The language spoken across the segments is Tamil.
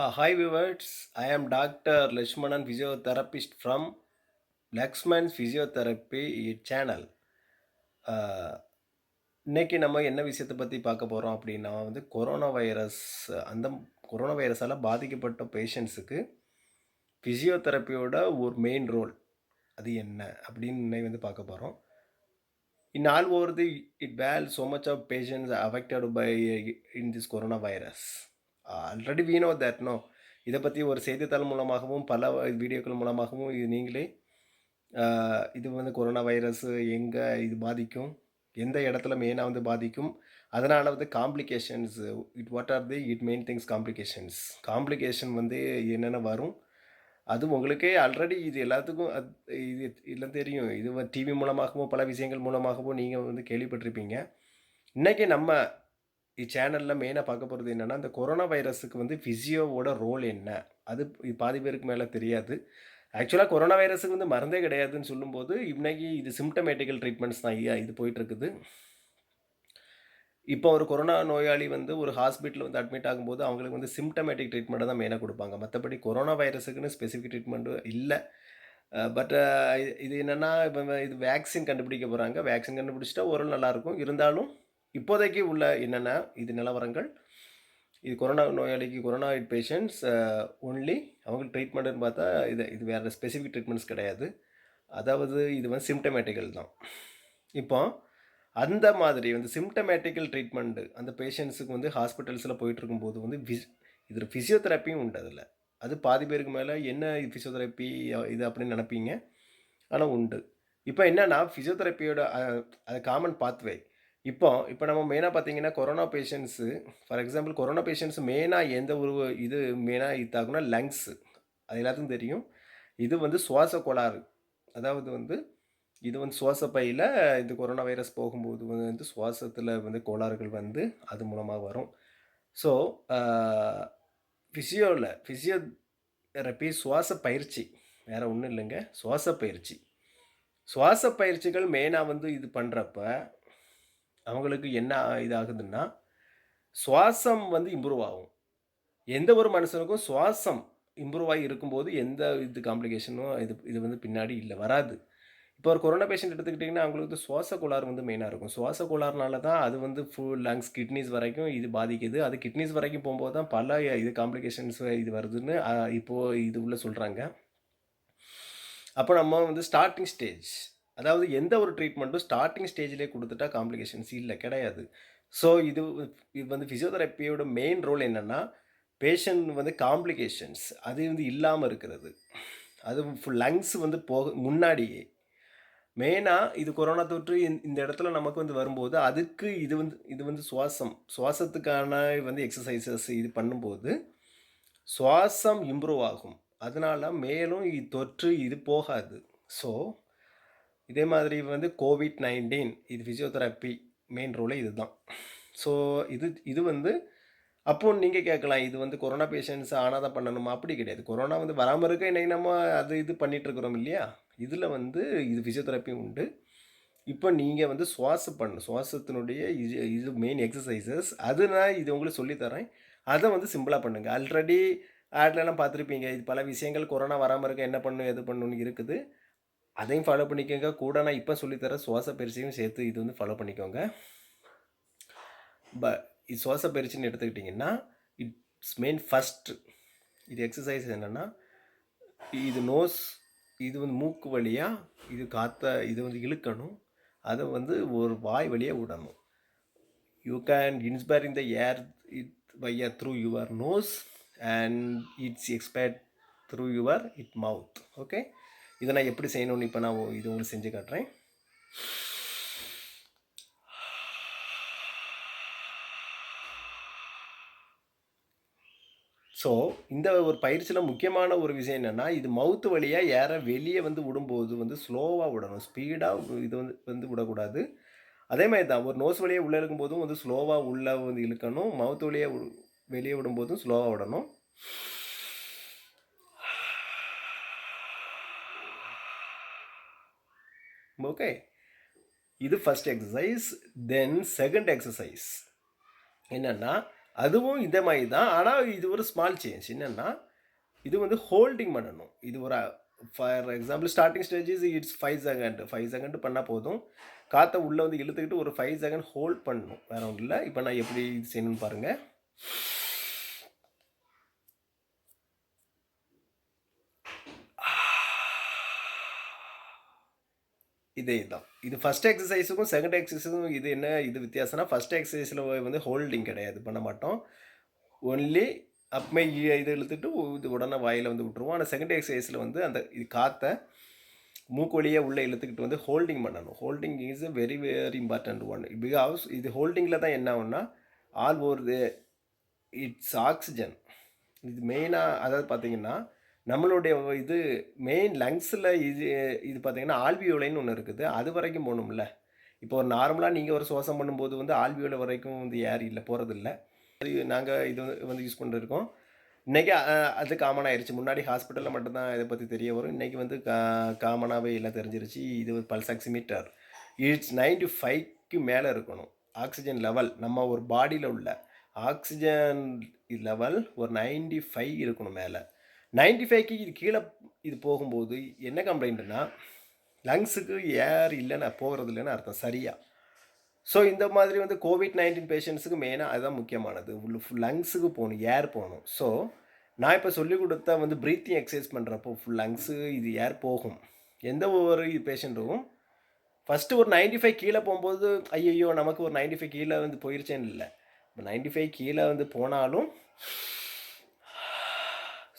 Hi viewers, I am Dr. Lakshmanan, physiotherapist from Lakshman's Physiotherapy channel. இன்னைக்கு நம்ம என்ன விஷயத்தை பற்றி பார்க்க போகிறோம் அப்படின்னா கொரோனா வைரஸ் அந்த கொரோனா வைரஸால் பாதிக்கப்பட்ட பேஷண்ட்ஸுக்கு ஃபிசியோதெரப்பியோட ஒரு மெயின் ரோல் அது என்ன அப்படின்னு இன்னைக்கு பார்க்க போகிறோம். In all over the it well so much of patients are affected by in this coronavirus. Already we know that no. இதை பற்றி ஒரு செய்தித்தாள் மூலமாகவும் பல வீடியோக்கள் மூலமாகவும் இது நீங்களே இது கொரோனா வைரஸ் எங்கே இது பாதிக்கும், எந்த இடத்துல மெயினாக பாதிக்கும், அதனால் complications what are the main things complication என்னென்ன வரும், அது உங்களுக்கே ஆல்ரெடி இது எல்லாத்துக்கும் இது இல்லை தெரியும். இது டிவி மூலமாகவும் பல விஷயங்கள் மூலமாகவும் நீங்கள் கேள்விப்பட்டிருப்பீங்க. இன்றைக்கி நம்ம சேனலில் மெயினாக பார்க்க போகிறது என்னென்னா, இந்த கொரோனா வைரஸுக்கு ஃபிசியோவோட ரோல் என்ன, அது பாதி பேருக்கு மேலே தெரியாது. ஆக்சுவலாக கொரோனா வைரஸுக்கு மருந்தே கிடையாதுன்னு சொல்லும்போது இன்றைக்கி இது சிம்டமேட்டிக்கல் ட்ரீட்மெண்ட்ஸ் தான் இது போயிட்டுருக்குது. இப்போ ஒரு கொரோனா நோயாளி ஒரு ஹாஸ்பிட்டலில் அட்மிட் ஆகும்போது அவங்களுக்கு சிம்டமேட்டிக் ட்ரீட்மெண்ட்டை தான் மெயினாக கொடுப்பாங்க. மற்றபடி கொரோனா வைரஸுக்குன்னு ஸ்பெசிஃபிக் ட்ரீட்மெண்ட்டு இல்லை. பட் இது என்னென்னா, இப்போ இது வேக்சின் கண்டுபிடிக்க போகிறாங்க. வேக்சின் கண்டுபிடிச்சிட்டா ஓரளவு நல்லாயிருக்கும். இருந்தாலும் இப்போதைக்கு உள்ள என்னென்னா இது நிலவரங்கள், இது கொரோனா நோயாளிக்கு கொரோனா பேஷண்ட்ஸ் ஒன்லி அவங்களுக்கு ட்ரீட்மெண்ட்டுன்னு பார்த்தா இது வேறு ஸ்பெசிஃபிக் ட்ரீட்மெண்ட்ஸ் கிடையாது. அதாவது இது சிம்டமேட்டிக்கல் தான். இப்போ அந்த மாதிரி சிம்டமேட்டிக்கல் ட்ரீட்மெண்ட்டு அந்த பேஷண்ட்ஸுக்கு ஹாஸ்பிட்டல்ஸில் போயிட்டுருக்கும்போது இது ஃபிசியோதெரப்பியும் உண்டு அதில். அது பாதி பேருக்கு மேலே என்ன ஃபிசியோதெரப்பி இது அப்படின்னு நினைப்பீங்க, ஆனால் உண்டு. இப்போ என்னென்னா ஃபிசியோதெரப்பியோட அது காமன் பாத்வே. இப்போ நம்ம மெயினாக பார்த்தீங்கன்னா corona patients, for example corona patients மெயினாக எந்த ஒரு இது மெயினாக இதாகுனா லங்ஸு, அது எல்லாத்துக்கும் தெரியும். இது சுவாச கோளாறு, அதாவது இது சுவாச பையில் இந்த கொரோனா வைரஸ் போகும்போது சுவாசத்தில் கோளாறுகள் அது மூலமாக வரும். ஸோ ஃபிசியோதெரப்பி சுவாச பயிற்சி வேறு ஒன்றும் இல்லைங்க, சுவாச பயிற்சி. சுவாச பயிற்சிகள் மெயினாக இது பண்ணுறப்ப அவங்களுக்கு என்ன இதாகுதுன்னா, சுவாசம் இம்ப்ரூவ் ஆகும். எந்த ஒரு மனுஷனுக்கும் சுவாசம் இம்ப்ரூவ் ஆகி இருக்கும்போது எந்த காம்ப்ளிகேஷனும் இது பின்னாடி இல்லை, வராது. இப்போ ஒரு கொரோனா பேஷண்ட் எடுத்துக்கிட்டிங்கன்னா அவங்களுக்கு சுவாச கோளாறு மெயினாக இருக்கும். சுவாச கோளாறுனால தான் அது ஃபுல் லங்ஸ் கிட்னிஸ் வரைக்கும் இது பாதிக்குது. அது கிட்னிஸ் வரைக்கும் போகும்போது தான் பல காம்ப்ளிகேஷன்ஸ் இது வருதுன்னு இப்போது இது உள்ள சொல்கிறாங்க. அப்போ நம்ம ஸ்டார்டிங் ஸ்டேஜ், அதாவது எந்த ஒரு ட்ரீட்மெண்ட்டும் ஸ்டார்டிங் ஸ்டேஜ்லேயே கொடுத்துட்டா காம்ப்ளிகேஷன்ஸ் இல்லை, கிடையாது. ஸோ இது ஃபிசியோதெரப்பியோட மெயின் ரோல் என்னென்னா, பேஷண்ட் காம்ப்ளிகேஷன்ஸ் அது இல்லாமல் இருக்கிறது. அது ஃபுல் லங்ஸ் போக முன்னாடியே மெயினாக இது கொரோனா தொற்று இந்த இடத்துல நமக்கு வரும்போது அதுக்கு இது சுவாசத்துக்கான எக்ஸசைசஸ் இது பண்ணும்போது சுவாசம் இம்ப்ரூவ் ஆகும். அதனால் மேலும் தொற்று இது போகாது. ஸோ இதே மாதிரி கோவிட்-19 இது ஃபிசியோதெரப்பி மெயின் ரோலே இது தான். ஸோ இது அப்போ நீங்கள் கேட்கலாம், இது கொரோனா பேஷண்ட்ஸ் ஆனால் தான் பண்ணணுமா? அப்படி கிடையாது. கொரோனா வராமல் இருக்க இன்றைக்கி நம்ம இது பண்ணிகிட்ருக்குறோம் இல்லையா? இதில் இது ஃபிசியோதெரப்பி உண்டு. இப்போ நீங்கள் சுவாசத்தினுடைய இது மெயின் எக்ஸசைசஸ் அது நான் இது உங்களுக்கு சொல்லித்தரேன். அதை சிம்பிளாக பண்ணுங்கள். ஆல்ரெடி ஆட்லெலாம் பார்த்துருப்பீங்க, இது பல விஷயங்கள் கொரோனா வராமல் இருக்க என்ன பண்ணணும் எது பண்ணணும்னு இருக்குது. அதையும் ஃபாலோ பண்ணிக்கோங்க. கூட நான் இப்போ சொல்லித்தரேன் சுவாச பயிற்சியும் சேர்த்து இது ஃபாலோ பண்ணிக்கோங்க. இது சுவாச பயிற்சின்னு எடுத்துக்கிட்டிங்கன்னா இட்ஸ் மெயின் ஃபஸ்ட்டு இது எக்ஸசைஸ் என்னென்னா, இது நோஸ் இது மூக்கு வழியாக இது காற்றை இது இழுக்கணும். அதை ஒரு வாய் வழியாக விடணும். You can inspiring the air it by through your nose and it's expired through your mouth. Okay, இதை நான் எப்படி செய்யணும்னு இப்போ நான் இது உங்களுக்கு செஞ்சு காட்டுறேன். ஸோ இந்த ஒரு பயிற்சியில் முக்கியமான ஒரு விஷயம் என்னென்னா, இது மவுத்து வழியாக ஏற வெளியே விடும்போது ஸ்லோவாக விடணும், ஸ்பீடாக இது விடக்கூடாது. அதே மாதிரி தான் ஒரு நோஸ் வழியாக உள்ளே இருக்கும்போதும் ஸ்லோவாக உள்ளே இழுக்கணும், மவுத்து வழியாக வெளியே விடும்போதும் ஸ்லோவாக விடணும். ஓகே, இது first exercise. Then second exercise என்னென்னா, அதுவும் இந்த மாதிரி தான். ஆனால் இது ஒரு ஸ்மால் சேஞ்ச். என்னென்னா இது வந்து ஹோல்டிங் பண்ணணும். இது ஒரு for example starting stages it's 5 second 5 second பண்ணால் போதும். காற்றை உள்ளே வந்து இழுத்துக்கிட்டு ஒரு 5 செகண்ட் ஹோல்ட் பண்ணணும். வேற ஒன்றும் இல்லை. இப்போ நான் எப்படி இது செய்யணும்னு பாருங்கள். இதே தான். இது ஃபஸ்ட் எக்ஸசைஸுக்கும் செகண்ட் எக்ஸசைஸுக்கும் இது என்ன இது வித்தியாசம்னா, ஃபஸ்ட் எக்ஸசைஸில் வந்து ஹோல்டிங் கிடையாது, பண்ண மாட்டோம். ஒன்லி அப்பமே இது இழுத்துட்டு இது உடனே வாயில் வந்து விட்டுருவோம். ஆனால் செகண்ட் எக்ஸசைஸில் வந்து அந்த இது காற்றை மூக்கு வழியாக உள்ளே இழுத்துக்கிட்டு வந்து ஹோல்டிங் பண்ணணும். Holding is a very very important one. Because இது ஹோல்டிங்கில் தான் என்ன ஆகும்னா ஆல் ஓவர் இட்ஸ் ஆக்சிஜன். இது மெயினாக அதாவது பார்த்தீங்கன்னா நம்மளுடைய இது மெயின் லங்ஸில் இது பார்த்தீங்கன்னா ஆல்வியோலைன்னு ஒன்று இருக்குது. அது வரைக்கும் போகணும்ல. இப்போ ஒரு நார்மலாக நீங்கள் ஒரு சுவாசம் பண்ணும்போது வந்து ஆல்வியோலை வரைக்கும் வந்து ஏர் இல்லை, போகிறதில்ல. நாங்கள் இது வந்து யூஸ் பண்ணிருக்கோம். இன்றைக்கி அது காமன் ஆயிடுச்சு. முன்னாடி ஹாஸ்பிட்டலில் மட்டும்தான் இதை பற்றி தெரிய வரும். இன்றைக்கி வந்து காமனாகவே எல்லாம் தெரிஞ்சிருச்சு. இது ஒரு பல்ஸ் ஆக்சிமீட்டர். இட்ஸ் 95க்கு மேலே இருக்கணும் ஆக்சிஜன் லெவல். நம்ம ஒரு பாடியில் உள்ள ஆக்சிஜன் லெவல் ஒரு 95 இருக்கணும் மேலே. 95க்கு இது கீழே இது போகும்போது என்ன கம்ப்ளைண்ட்னா லங்ஸுக்கு ஏர் இல்லைன்னு போகிறது இல்லைன்னு அர்த்தம் சரியாக. ஸோ இந்த மாதிரி வந்து COVID-19 பேஷண்ட்ஸுக்கு மெயினாக அதுதான் முக்கியமானது. லங்ஸுக்கு போகணும், ஏர் போகணும். ஸோ நான் இப்போ சொல்லிக் கொடுத்தா வந்து ப்ரீத்திங் எக்ஸசைஸ் பண்ணுறப்போ ஃபுல் லங்ஸு இது ஏர் போகும். எந்த ஒரு பேஷண்ட்டும் ஃபஸ்ட்டு ஒரு 95 கீழே போகும்போது ஐயையோ நமக்கு ஒரு 95 கீழே வந்து போயிருச்சேன்னு இல்லை. இப்போ 95 கீழே வந்து போனாலும்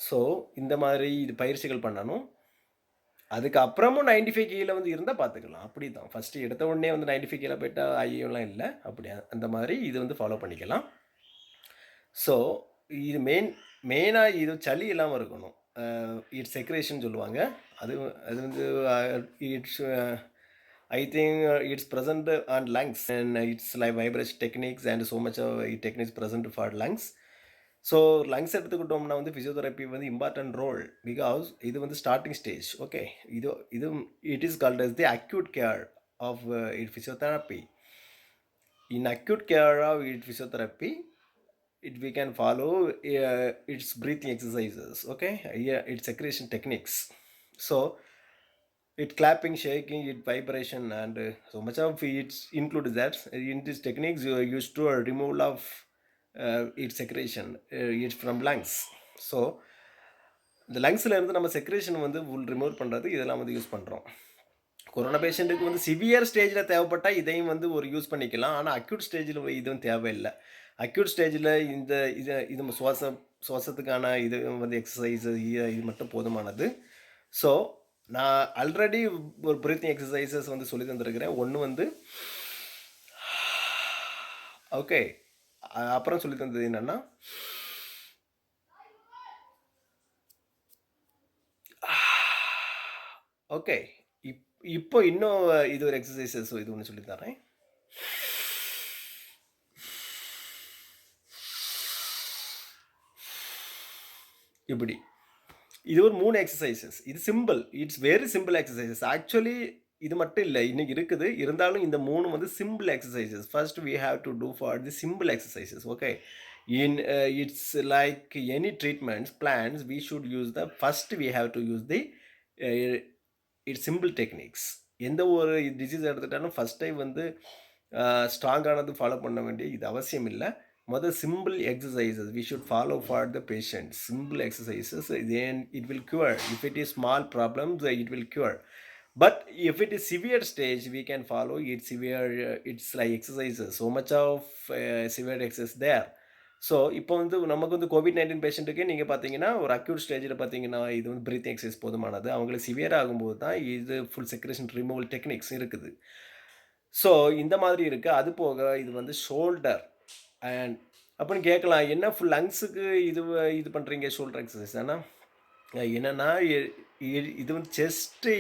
ஸோ இந்த மாதிரி இது பயிற்சிகள் பண்ணணும். அதுக்கப்புறமும் 95 கீழே வந்து இருந்தால் பார்த்துக்கலாம். அப்படி தான் ஃபஸ்ட்டு எடுத்த உடனே வந்து 95 கீழே போயிட்டால் ஐயோலாம் இல்லை. அப்படி அந்த மாதிரி இது வந்து ஃபாலோ பண்ணிக்கலாம். ஸோ இது மெயினாக இது சளி இல்லாமல் இருக்கணும். இட்ஸ் செக்ரேஷன் சொல்லுவாங்க. அது வந்து it's I think it's present on lungs and it's like vibration techniques and so much of techniques present for lungs. So lungs எடுத்துக்கிட்டோம்னா வந்து ஃபிசியோதெரப்பி வந்து இம்பார்ட்டன்ட் ரோல். பிகாஸ் இது வந்து ஸ்டார்டிங் ஸ்டேஜ். ஓகே, இது it is called as the acute care of it physiotherapy. In acute care of it physiotherapy we can follow its breathing exercises. Okay, its secretion techniques. So it clapping, shaking, it vibration, and so much of it includes that. In these techniques you are used to a removal of its secretion it's from lungs. So இந்த லங்ஸில் இருந்து நம்ம செக்ரேஷன் வந்து ரிமூவ் பண்ணுறது இதெல்லாம் வந்து யூஸ் பண்ணுறோம். கொரோனா பேஷண்ட்டுக்கு வந்து சிவியர் ஸ்டேஜில் தேவைப்பட்டால் இதையும் வந்து ஒரு யூஸ் பண்ணிக்கலாம். ஆனால் அக்யூட் ஸ்டேஜில் இதுவும் தேவையில்லை. அக்யூட் ஸ்டேஜில் இது சுவாசத்துக்கான இது வந்து எக்ஸசைஸ் இது மட்டும் போதுமானது. ஸோ நான் ஆல்ரெடி ஒரு ப்ரீத்திங் எக்ஸசைசஸ் வந்து சொல்லி தந்துருக்கிறேன். ஒன்று வந்து ஓகே, அப்புறம் சொல்லி தந்தது என்னென்னா ஓகே இப்போ இன்னும் இது ஒரு எக்ஸசைசஸ் இது ஒன்று சொல்லி தரேன். இப்படி இது ஒரு 3 எக்ஸசைசஸ். இது simple, it's very simple exercises. Actually இது மட்டும் இல்லை, இன்னைக்கு இருக்குது. இருந்தாலும் இந்த 3 வந்து simple exercises. First we have to do for the simple exercises. Okay, in it's like any treatments plans we should use the first we have to use the it's simple techniques. எந்த ஒரு டிசீஸ் எடுத்துட்டாலும் ஃபர்ஸ்ட் டைம் வந்து ஸ்ட்ராங்கானது ஃபாலோ பண்ண வேண்டிய இது அவசியம் இல்லை. முதல் simple exercises we should follow for the patient. Simple exercises, then it will cure. If it is small problems it will cure. But if it is severe stage we can follow it severe. It's like exercises, so much of severe exercise there. So இப்போ வந்து நமக்கு வந்து COVID-19 பேஷண்ட்டுக்கு நீங்கள் பார்த்தீங்கன்னா ஒரு அக்யூட் ஸ்டேஜில் பார்த்தீங்கன்னா இது வந்து ப்ரீத்திங் எக்ஸசைஸ் போதுமானது. அவங்களுக்கு சிவியர் ஆகும்போது தான் இது ஃபுல் செக்ரேஷன் ரிமூவல் டெக்னிக்ஸ் இருக்குது. ஸோ இந்த மாதிரி இருக்குது. அது போக இது வந்து ஷோல்டர் அண்ட் அப்படின்னு கேட்கலாம், என்ன ஃபுல் லங்ஸுக்கு இது பண்ணுறீங்க ஷோல்டர் எக்ஸசைஸ்? ஆனால் என்னென்னா இது வந்து chest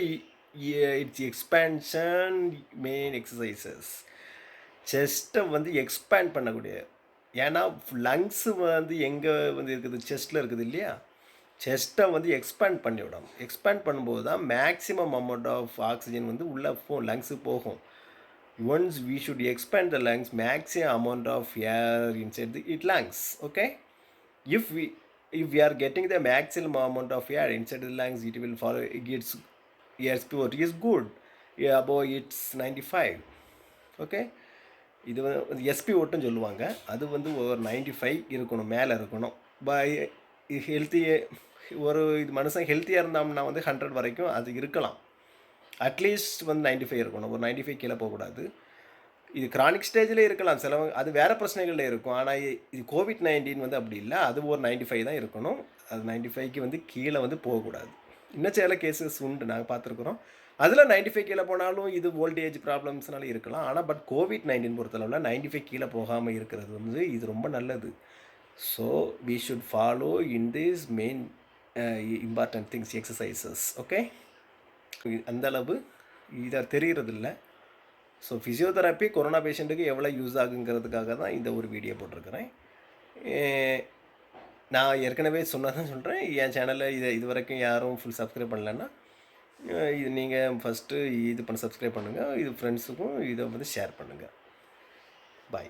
it's expansion main exercises. செஸ்ட்டை வந்து எக்ஸ்பேண்ட் பண்ணக்கூடிய, ஏன்னா லங்ஸு வந்து எங்கே வந்து இருக்குது, செஸ்ட்டில் இருக்குது இல்லையா? செஸ்ட்டை வந்து எக்ஸ்பேண்ட் பண்ணி விடணும். எக்ஸ்பேண்ட் பண்ணும்போது தான் மேக்ஸிமம் அமௌண்ட் ஆஃப் ஆக்சிஜன் வந்து உள்ளே லங்ஸுக்கு போகும். Once we should expand the lungs maximum amount of air inside the it lungs. Okay, if we are getting the maximum amount of air inside the lungs, it will follow. It gets air is good. Yeah, above it's 95. Okay, இது எஸ்பி ஓட்டுன்னு சொல்லுவாங்க. அது வந்து ஒரு 95 இருக்கணும், மேலே இருக்கணும். பை ஹெல்த்தி ஒரு இது மனுஷன் ஹெல்த்தியாக இருந்தோம்னா வந்து 100 வரைக்கும் அது இருக்கலாம். அட்லீஸ்ட் வந்து 95 இருக்கணும். ஒரு 95 கீழே போகக்கூடாது. இது கிரானிக் ஸ்டேஜில் இருக்கலாம் சிலவங்க, அது வேறு பிரச்சனைகளில் இருக்கும். ஆனால் இது கோவிட்-19 வந்து அப்படி இல்லை. அது ஒரு 95 தான் இருக்கணும். அது 95க்கு வந்து கீழே வந்து போகக்கூடாது. இன்னும் சில கேசஸ் உண்டு, நாங்கள் பார்த்துருக்குறோம். அதில் 95 கீழே போனாலும் இது ஓல்டேஜ் ப்ராப்ளம்ஸ்னால இருக்கலாம். ஆனால் பட் கோவிட்-19 பொறுத்தளவில் 95 கீழே போகாமல் இருக்கிறது வந்து இது ரொம்ப நல்லது. So we should follow in this main important things exercises. Okay, அந்தளவு இதை தெரிகிறதில்ல. ஸோ ஃபிசியோதெரப்பி கொரோனா பேஷண்ட்டுக்கு எவ்வளோ யூஸ் ஆகுங்கிறதுக்காக தான் இந்த ஒரு வீடியோ போட்டிருக்கிறேன். நான் ஏற்கனவே சொன்னதான் சொல்கிறேன். என் சேனலில் இது வரைக்கும் யாரும் ஃபுல் சப்ஸ்கிரைப் பண்ணலைன்னா இது நீங்கள் ஃபஸ்ட்டு இது சப்ஸ்கிரைப் பண்ணுங்கள். இது ஃப்ரெண்ட்ஸுக்கும் இதை வந்து ஷேர் பண்ணுங்கள். பாய்.